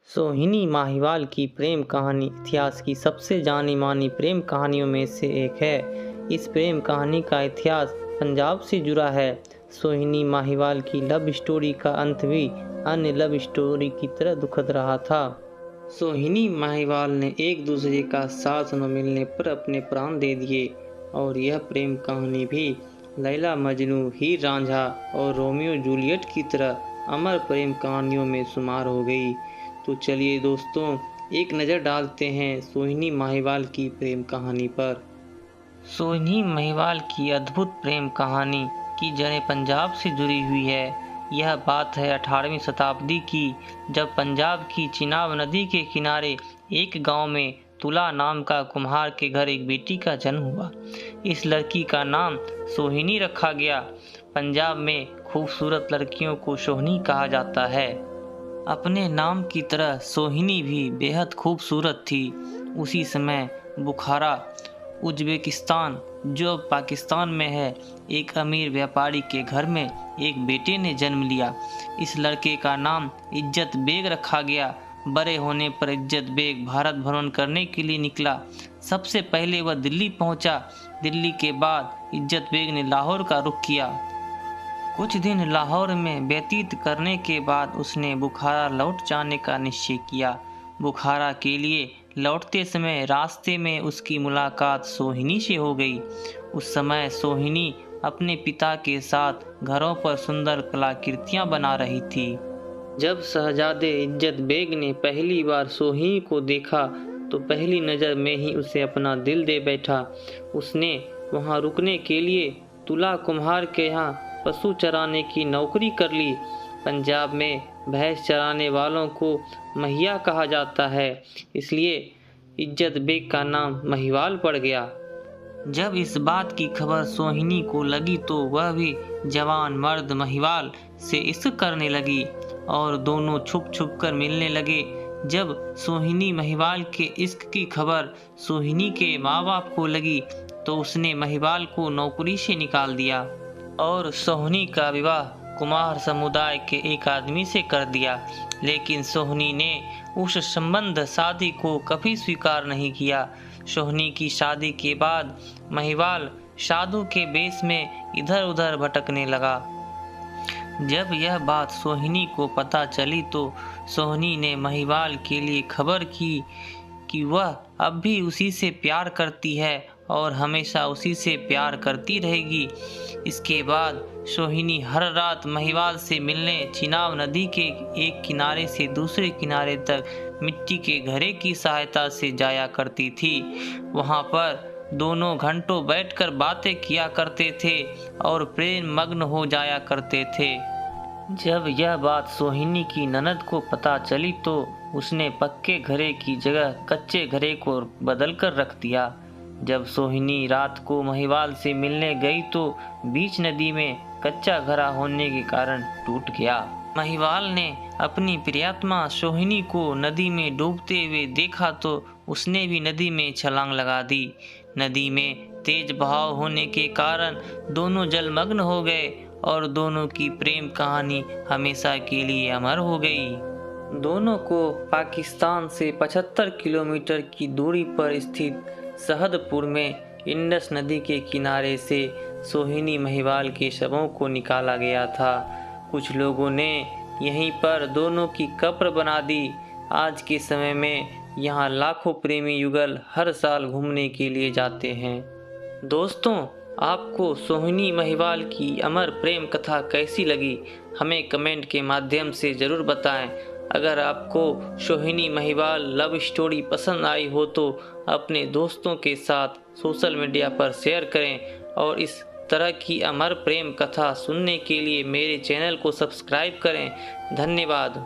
सोहिनी माहिवाल की प्रेम कहानी इतिहास की सबसे जानी मानी प्रेम कहानियों में से एक है। इस प्रेम कहानी का इतिहास पंजाब से जुड़ा है। सोहिनी माहिवाल की लव स्टोरी का अंत भी अन्य लव स्टोरी की तरह दुखद रहा था। सोहिनी माहिवाल ने एक दूसरे का साथ न मिलने पर अपने प्राण दे दिए और यह प्रेम कहानी भी लैला मजनू, हीर रांझा और रोमियो जूलियट की तरह अमर प्रेम कहानियों में शुमार हो गई। तो चलिए दोस्तों, एक नज़र डालते हैं सोहिनी माहिवाल की प्रेम कहानी पर। सोहिनी माहिवाल की अद्भुत प्रेम कहानी की जड़ें पंजाब से जुड़ी हुई है। यह बात है 18वीं शताब्दी की, जब पंजाब की चिनाब नदी के किनारे एक गांव में तुला नाम का कुम्हार के घर एक बेटी का जन्म हुआ। इस लड़की का नाम सोहिनी रखा गया। पंजाब में खूबसूरत लड़कियों को सोहिनी कहा जाता है। अपने नाम की तरह सोहिनी भी बेहद खूबसूरत थी। उसी समय बुखारा, उज़्बेकिस्तान जो पाकिस्तान में है, एक अमीर व्यापारी के घर में एक बेटे ने जन्म लिया। इस लड़के का नाम इज्जत बेग रखा गया। बड़े होने पर इज्जत बेग भारत भ्रमण करने के लिए निकला। सबसे पहले वह दिल्ली पहुंचा। दिल्ली के बाद इज्जत बेग ने लाहौर का रुख किया। कुछ दिन लाहौर में व्यतीत करने के बाद उसने बुखारा लौट जाने का निश्चय किया। बुखारा के लिए लौटते समय रास्ते में उसकी मुलाकात सोहिनी से हो गई। उस समय सोहिनी अपने पिता के साथ घरों पर सुंदर कलाकृतियां बना रही थी। जब शहजादे इज्जत बेग ने पहली बार सोहिनी को देखा तो पहली नज़र में ही उसे अपना दिल दे बैठा। उसने वहां रुकने के लिए तुला कुम्हार के यहाँ पशु चराने की नौकरी कर ली। पंजाब में भैंस चराने वालों को महिया कहा जाता है, इसलिए इज्जत बेग का नाम महिवाल पड़ गया। जब इस बात की खबर सोहिनी को लगी तो वह भी जवान मर्द महिवाल से इश्क करने लगी और दोनों छुप छुप कर मिलने लगे। जब सोहिनी महिवाल के इश्क की खबर सोहिनी के माँ बाप को लगी तो उसने महिवाल को नौकरी से निकाल दिया और सोहिनी का विवाह कुमार समुदाय के एक आदमी से कर दिया। लेकिन सोहिनी ने उस संबंध शादी को कभी स्वीकार नहीं किया। सोहिनी की शादी के बाद महिवाल साधु के वेश में इधर उधर भटकने लगा। जब यह बात सोहिनी को पता चली तो सोहिनी ने महिवाल के लिए खबर की कि वह अब भी उसी से प्यार करती है और हमेशा उसी से प्यार करती रहेगी। इसके बाद सोहिनी हर रात महिवाल से मिलने चिनाब नदी के एक किनारे से दूसरे किनारे तक मिट्टी के घड़े की सहायता से जाया करती थी। वहां पर दोनों घंटों बैठकर बातें किया करते थे और प्रेम मग्न हो जाया करते थे। जब यह बात सोहिनी की ननद को पता चली तो उसने पक्के घड़े की जगह कच्चे घड़े को बदल कर रख दिया। जब सोहिनी रात को महिवाल से मिलने गई तो बीच नदी में कच्चा घड़ा होने के कारण टूट गया। महिवाल ने अपनी प्रियतमा सोहिनी को नदी में डूबते हुए देखा तो उसने भी नदी में छलांग लगा दी। नदी में तेज बहाव होने के कारण दोनों जलमग्न हो गए और दोनों की प्रेम कहानी हमेशा के लिए अमर हो गई। दोनों को पाकिस्तान से 75 किलोमीटर की दूरी पर स्थित शहदपुर में इंडस नदी के किनारे से सोहिनी महिवाल के शवों को निकाला गया था। कुछ लोगों ने यहीं पर दोनों की कब्र बना दी। आज के समय में यहाँ लाखों प्रेमी युगल हर साल घूमने के लिए जाते हैं। दोस्तों, आपको सोहिनी महिवाल की अमर प्रेम कथा कैसी लगी, हमें कमेंट के माध्यम से ज़रूर बताएं। अगर आपको सोहिनी महिवाल लव स्टोरी पसंद आई हो तो अपने दोस्तों के साथ सोशल मीडिया पर शेयर करें और इस तरह की अमर प्रेम कथा सुनने के लिए मेरे चैनल को सब्सक्राइब करें। धन्यवाद।